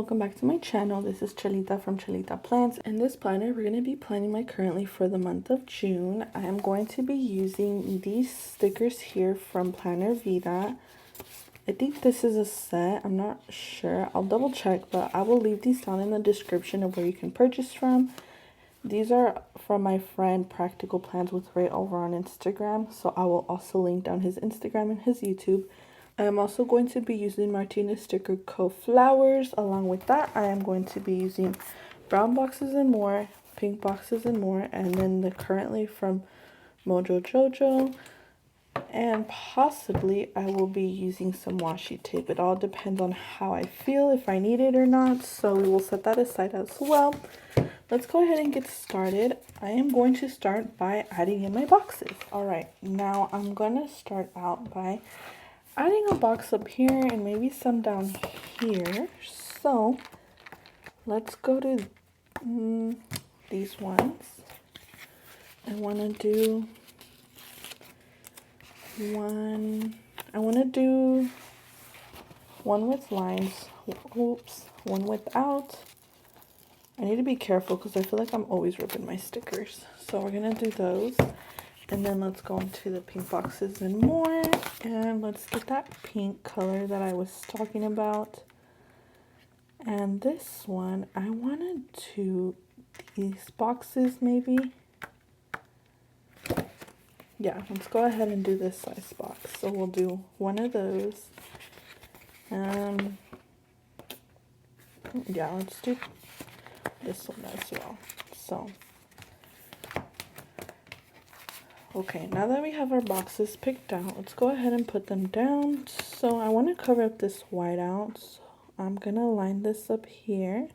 welcome back to my channel. This is Chelita from Chelita Plants. In this planner, we're going to be planning my currently for the month of June. I am going to be using these stickers here from Planner VIDA. I think this is a set. I'm not sure. I'll double check, but I will leave these down in the description of where you can purchase from. These are from my friend Practical Plans with Ray over on Instagram, so I will also link down his Instagram and his YouTube. I am also going to be using Martinez Sticker Co. flowers. Along with that, I am going to be using brown boxes and more, pink boxes and more, and then the currently from MOJO JOJO. And possibly I will be using some washi tape. It all depends on how I feel, if I need it or not. So we will set that aside as well. Let's go ahead and get started. I am going to start by adding in my boxes. Alright, now I'm going to start out by adding a box up here and maybe some down here. So let's go to these ones. I want to do one. I want to do one with lines. Oops, one without. I need to be careful because I feel like I'm always ripping my stickers. So we're going to do those. And then let's go into the pink boxes and more. And let's get that pink color that I was talking about. And this one, I wanted to, these boxes maybe. Yeah, let's go ahead and do this size box. So we'll do one of those. Yeah, let's do this one as well. So okay, now that we have our boxes picked out, let's go ahead and put them down. So I want to cover up this white out. So I'm going to line this up here.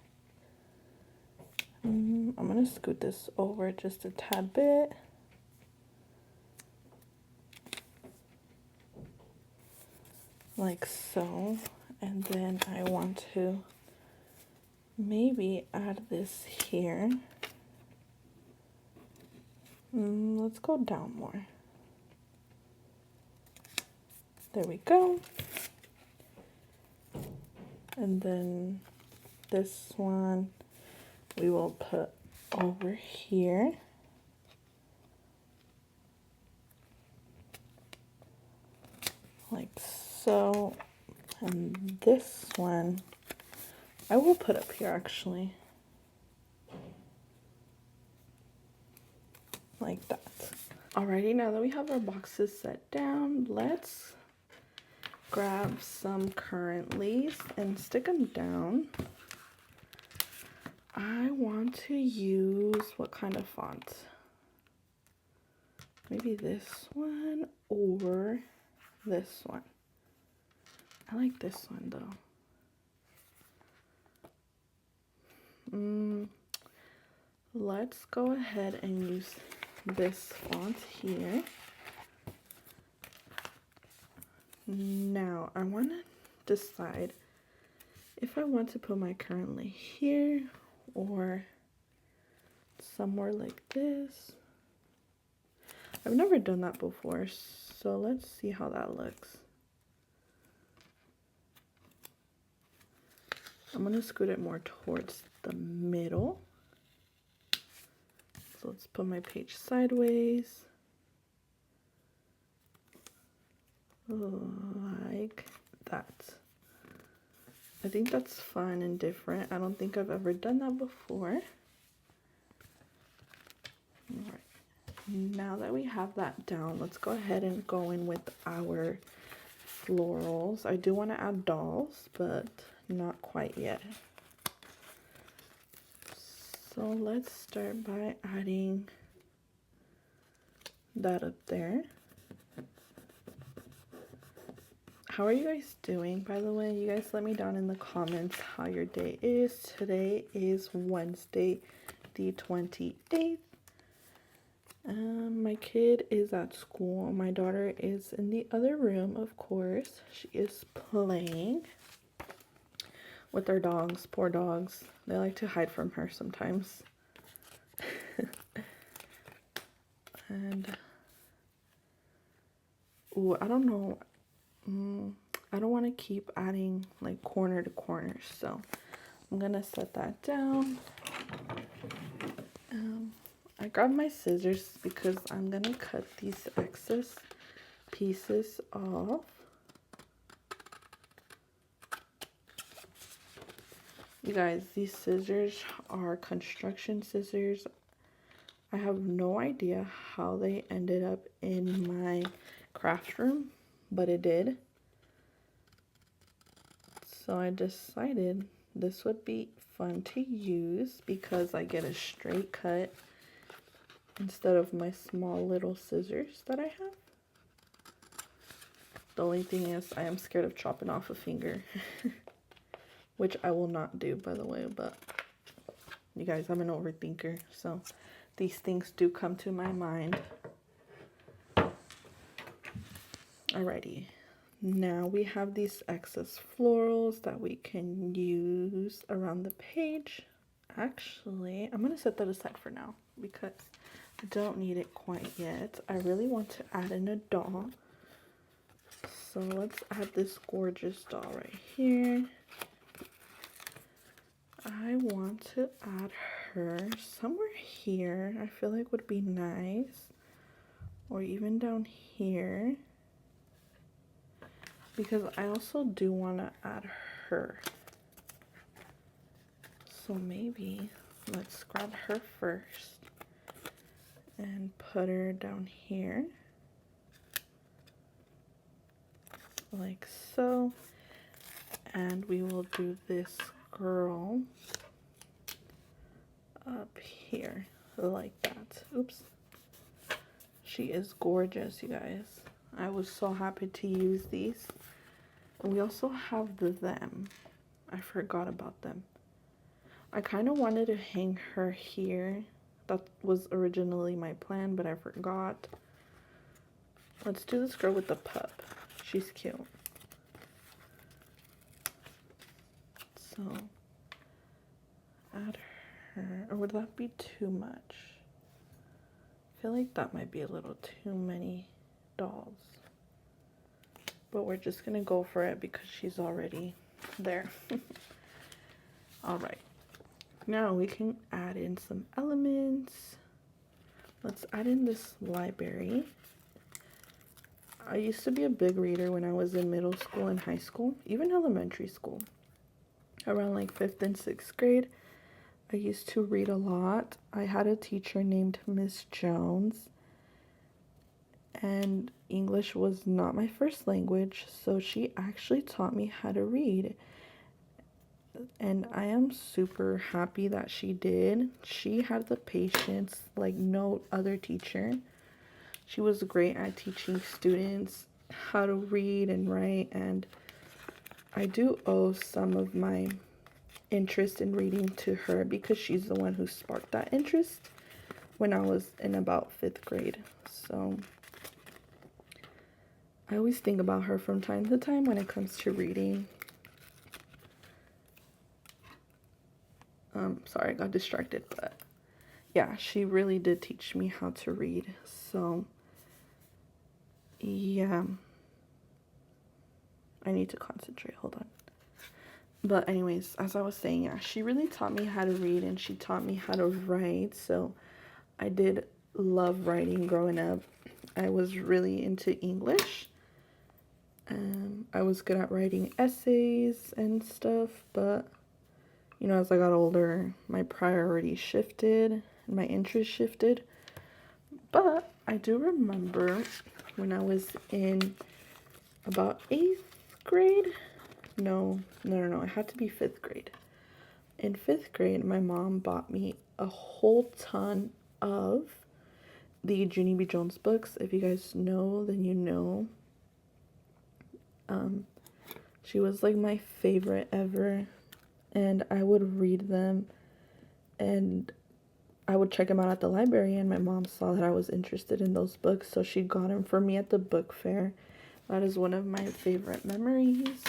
I'm going to scoot this over just a tad bit. Like so. And then I want to maybe add this here. Let's go down more. There we go. And then this one we will put over here. Like so. And this one I will put up here actually. Like that. Alrighty, now that we have our boxes set down, let's grab some currentlies and stick them down. I want to use what kind of font? Maybe this one or this one. I like this one though. Let's go ahead and use this font here. Now I want to decide if I want to put my currently here or somewhere like this. I've never done that before, so let's see how that looks. I'm going to scoot it more towards the middle. So let's put my page sideways. Like that. I think that's fun and different. I don't think I've ever done that before. Alright. Now that we have that down, let's go ahead and go in with our florals. I do want to add dolls, but not quite yet. So let's start by adding that up there. How are you guys doing, by the way? You guys let me down in the comments how your day is. Today is Wednesday, the 28th. My kid is at school. My daughter is in the other room, of course. She is playing with their dogs. Poor dogs. They like to hide from her sometimes. And ooh, I don't know. I don't want to keep adding like corner to corner, so I'm gonna set that down. I grabbed my scissors because I'm gonna cut these excess pieces off. You guys, these scissors are construction scissors. I have no idea how they ended up in my craft room, but it did. So I decided this would be fun to use because I get a straight cut instead of my small little scissors that I have. The only thing is I am scared of chopping off a finger, which I will not do, by the way, but you guys, I'm an overthinker, so these things do come to my mind. Alrighty, now we have these excess florals that we can use around the page. Actually, I'm going to set that aside for now because I don't need it quite yet. I really want to add in a doll. So let's add this gorgeous doll right here. I want to add her somewhere here. I feel like would be nice. Or even down here. Because I also do want to add her. So maybe let's grab her first and put her down here. Like so. And we will do this girl up here like that. Oops. She is gorgeous, you guys. I was so happy to use these. And we also have them. I forgot about them. I kind of wanted to hang her here. That was originally my plan, but I forgot. Let's do this girl with the pup. She's cute. So, add her. Or would that be too much? I feel like that might be a little too many dolls. But we're just going to go for it because she's already there. Alright. Now we can add in some elements. Let's add in this library. I used to be a big reader when I was in middle school and high school, even elementary school. Around like 5th and 6th grade, I used to read a lot. I had a teacher named Miss Jones, and English was not my first language, so she actually taught me how to read. And I am super happy that she did. She had the patience like no other teacher. She was great at teaching students how to read and write, and I do owe some of my interest in reading to her because she's the one who sparked that interest when I was in about 5th grade. So I always think about her from time to time when it comes to reading. Sorry, I got distracted, but yeah, she really did teach me how to read. So yeah, I need to concentrate. Hold on. But anyways, as I was saying, yeah, she really taught me how to read and she taught me how to write. So I did love writing growing up. I was really into English. I was good at writing essays and stuff, but you know, as I got older, my priorities shifted and my interest shifted. But I do remember when I was in about 8th grade. No, it had to be 5th grade. In 5th grade, my mom bought me a whole ton of the Junie B. Jones books. If you guys know, then you know. She was like my favorite ever, and I would read them, and I would check them out at the library, and my mom saw that I was interested in those books, so she got them for me at the book fair. That is one of my favorite memories.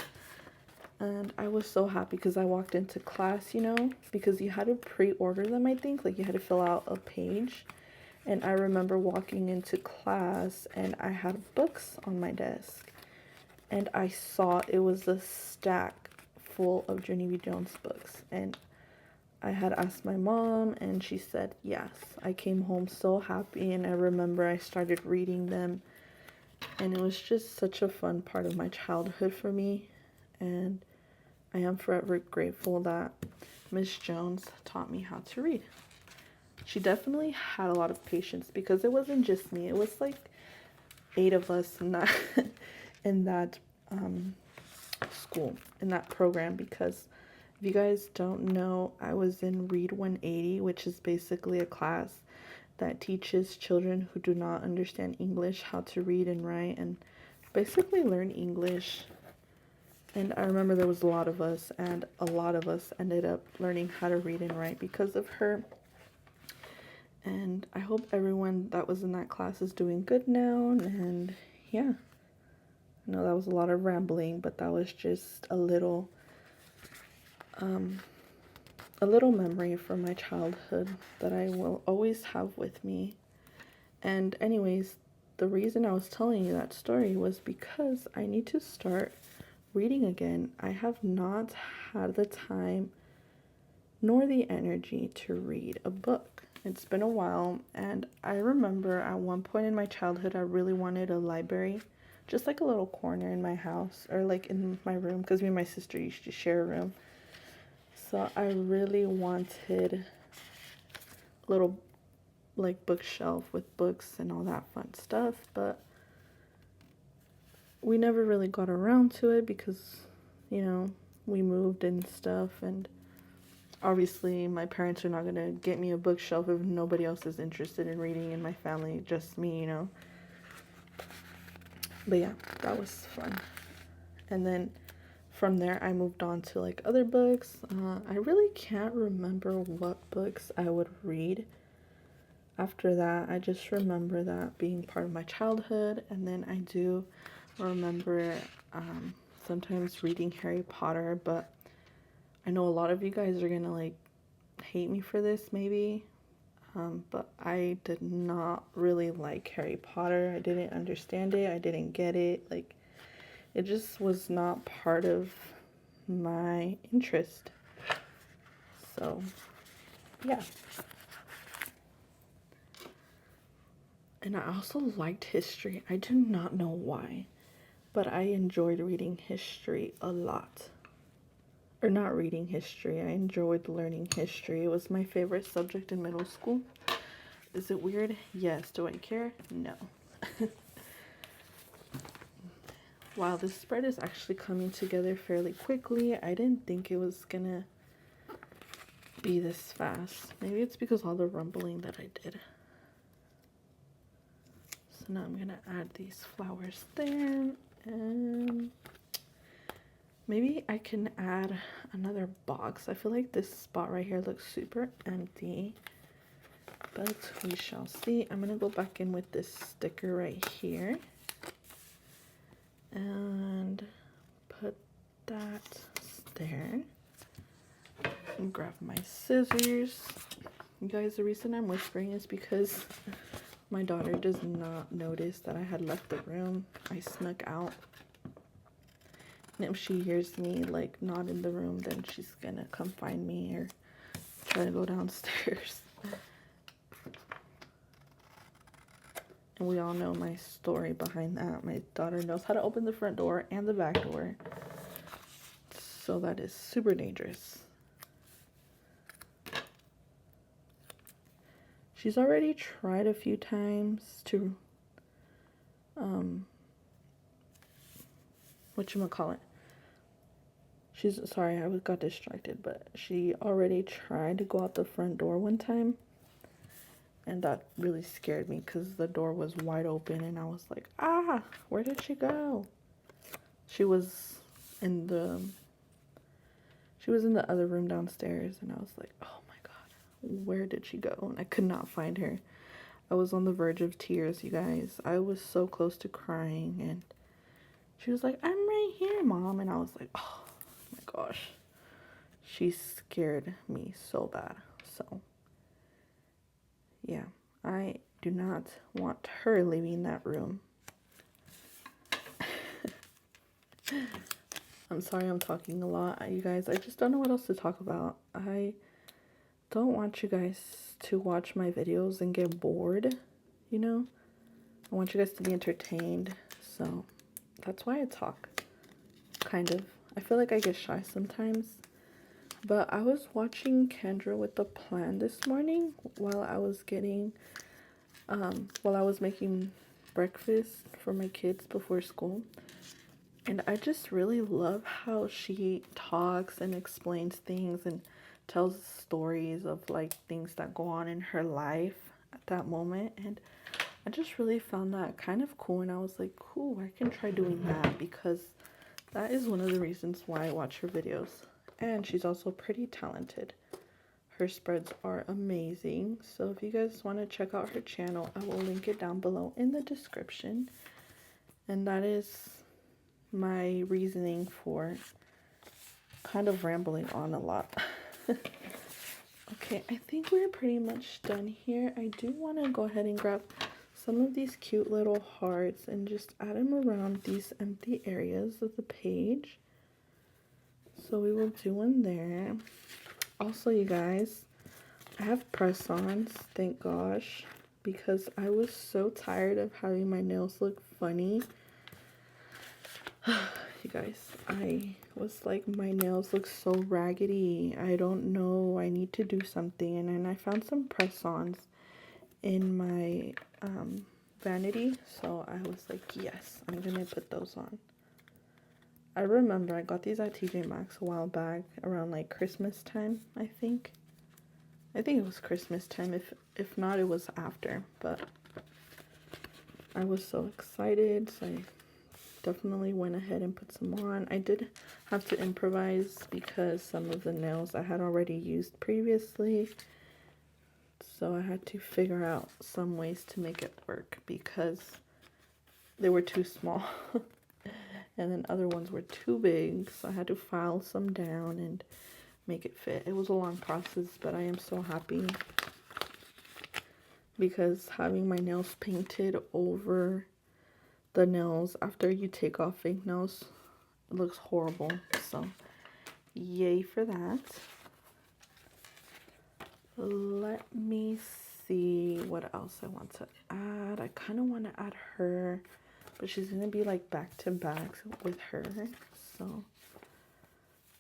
And I was so happy because I walked into class, you know, because you had to pre-order them, I think. Like, you had to fill out a page. And I remember walking into class and I had books on my desk. And I saw it was a stack full of Jenny V. Jones books, and I had asked my mom, and she said yes. I came home so happy, and I remember I started reading them, and it was just such a fun part of my childhood for me, and I am forever grateful that Miss Jones taught me how to read. She definitely had a lot of patience, because it wasn't just me. It was like 8 of us in that in that school, in that program, because if you guys don't know, I was in Read 180, which is basically a class that teaches children who do not understand English how to read and write and basically learn English. And I remember there was a lot of us, and a lot of us ended up learning how to read and write because of her. And I hope everyone that was in that class is doing good now. And yeah, I know that was a lot of rambling, but that was just a little memory from my childhood that I will always have with me. And anyways, the reason I was telling you that story was because I need to start reading again. I have not had the time nor the energy to read a book. It's been a while, and I remember at one point in my childhood I really wanted a library, just like a little corner in my house or like in my room, because me and my sister used to share a room. So I really wanted a little like bookshelf with books and all that fun stuff, but we never really got around to it because, you know, we moved and stuff, and obviously my parents are not going to get me a bookshelf if nobody else is interested in reading in my family, just me, you know. But yeah, that was fun. And then from there I moved on to like other books. I really can't remember what books I would read after that. I just remember that being part of my childhood. And then I do remember sometimes reading Harry Potter, but I know a lot of you guys are gonna like hate me for this maybe, but I did not really like Harry Potter. I didn't understand it. I didn't get it. Like, it just was not part of my interest. So, yeah. And I also liked history. I do not know why, but I enjoyed reading history a lot. Or not reading history. I enjoyed learning history. It was my favorite subject in middle school. Is it weird? Yes. Do I care? No. Wow, this spread is actually coming together fairly quickly. I didn't think it was gonna be this fast. Maybe it's because all the rumbling that I did. So now I'm gonna add these flowers there, and maybe I can add another box. I feel like this spot right here looks super empty, but we shall see. I'm gonna go back in with this sticker right here and put that there. And grab my scissors. You guys, the reason I'm whispering is because my daughter does not notice that I had left the room. I snuck out. And if she hears me like not in the room, then she's gonna come find me or try to go downstairs. And we all know my story behind that. My daughter knows how to open the front door and the back door. So that is super dangerous. She's already tried a few times to, whatchamacallit. Sorry, I got distracted, but she already tried to go out the front door one time. And that really scared me because the door was wide open and I was like, ah, where did she go? She was in the other room downstairs, and I was like, oh my God, where did she go? And I could not find her. I was on the verge of tears, you guys. I was so close to crying, and she was like, I'm right here, Mom. And I was like, oh my gosh. She scared me so bad. So yeah, I do not want her leaving that room. I'm sorry I'm talking a lot, you guys. I just don't know what else to talk about. I don't want you guys to watch my videos and get bored, you know? I want you guys to be entertained, so that's why I talk, kind of. I feel like I get shy sometimes, but I was watching Kendra with the plan this morning while I was making breakfast for my kids before school. And I just really love how she talks and explains things and tells stories of like things that go on in her life at that moment. And I just really found that kind of cool. And I was like, cool, I can try doing that, because that is one of the reasons why I watch her videos. And she's also pretty talented. Her spreads are amazing. So if you guys want to check out her channel, I will link it down below in the description. And that is my reasoning for kind of rambling on a lot. Okay, I think we're pretty much done here. I do want to go ahead and grab some of these cute little hearts and just add them around these empty areas of the page. So we will do one there. Also, you guys, I have press-ons, thank gosh, because I was so tired of having my nails look funny. You guys, I was like, my nails look so raggedy. I don't know. I need to do something. And then I found some press-ons in my vanity. So I was like, yes, I'm going to put those on. I remember I got these at TJ Maxx a while back around like Christmas time, I think. I think it was Christmas time. If not, it was after. But I was so excited. So I definitely went ahead and put some on. I did have to improvise because some of the nails I had already used previously, so I had to figure out some ways to make it work because they were too small and then other ones were too big, so I had to file some down and make it fit. It was a long process, but I am so happy because having my nails painted over the nails after you take off fake nails, it looks horrible. So yay for that. Let me see what else I want to add. I kind of want to add her, but she's gonna be like back to back with her, so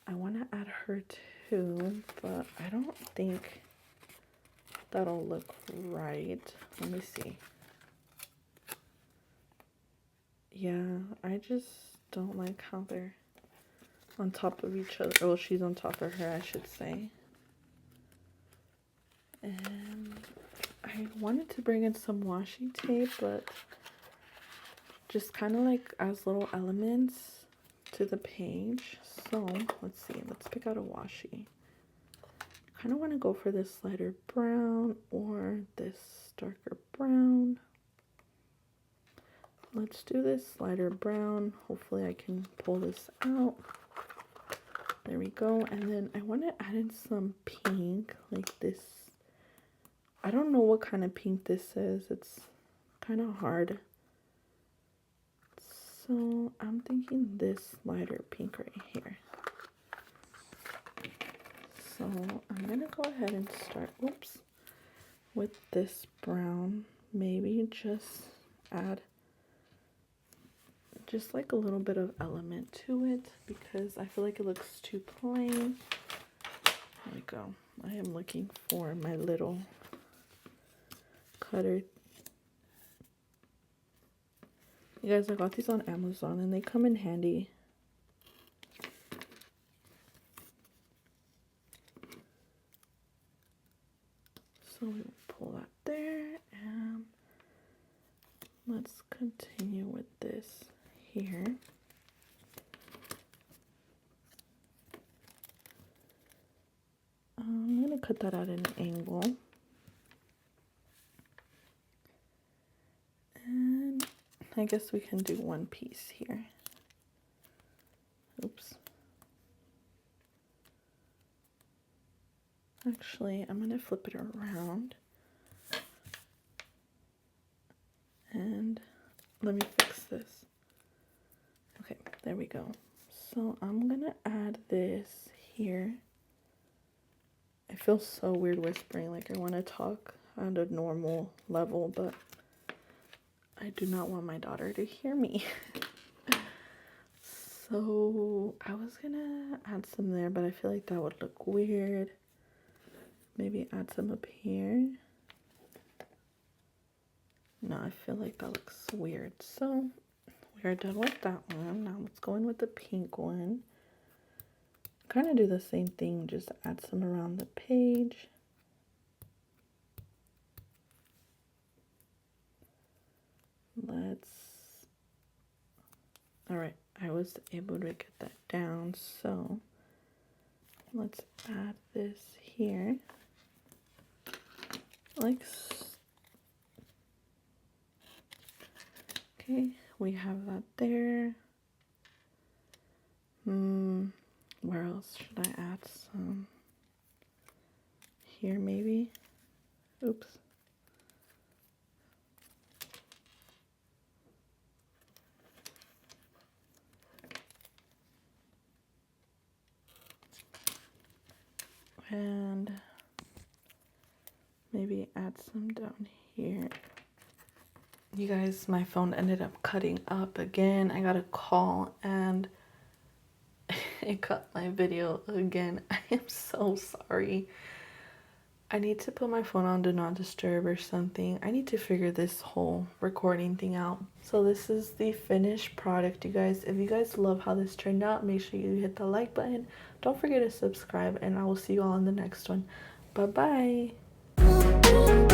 I want to add her too, but I don't think that'll look right. Let me see. Yeah, I just don't like how they're on top of each other. Oh, she's on top of her, I should say. And I wanted to bring in some washi tape, but just kind of like as little elements to the page. So let's see, let's pick out a washi. I kind of want to go for this lighter brown or this darker brown. Let's do this lighter brown. Hopefully I can pull this out. There we go. And then I want to add in some pink, like this. I don't know what kind of pink this is. It's kind of hard. So I'm thinking this lighter pink right here. So I'm going to go ahead and start, with this brown. Maybe just add just like a little bit of element to it because I feel like it looks too plain. There we go. I am looking for my little cutter. You guys, I got these on Amazon and they come in handy. So we will pull that there and let's continue with this here. I'm going to cut that at an angle. And I guess we can do one piece here. Oops. Actually, I'm going to flip it around. And let me fix this. Okay, there we go. So I'm gonna add this here. I feel so weird whispering, like I want to talk at a normal level, but I do not want my daughter to hear me. So I was gonna add some there, but I feel like that would look weird. Maybe add some up here. No, I feel like that looks weird. So we're done with that one. Now let's go in with the pink one. Kind of do the same thing, just add some around the page. All right, I was able to get that down, so let's add this here. Okay, we have that there. Where else should I add some? Here maybe. Oops. And maybe add some down here. You guys, my phone ended up cutting up again. I got a call and it cut my video again. I am so sorry. I need to put my phone on do not disturb or something. I need to figure this whole recording thing out. So this is the finished product, you guys. If you guys love how this turned out, make sure you hit the like button. Don't forget to subscribe, and I will see you all in the next one. Bye bye.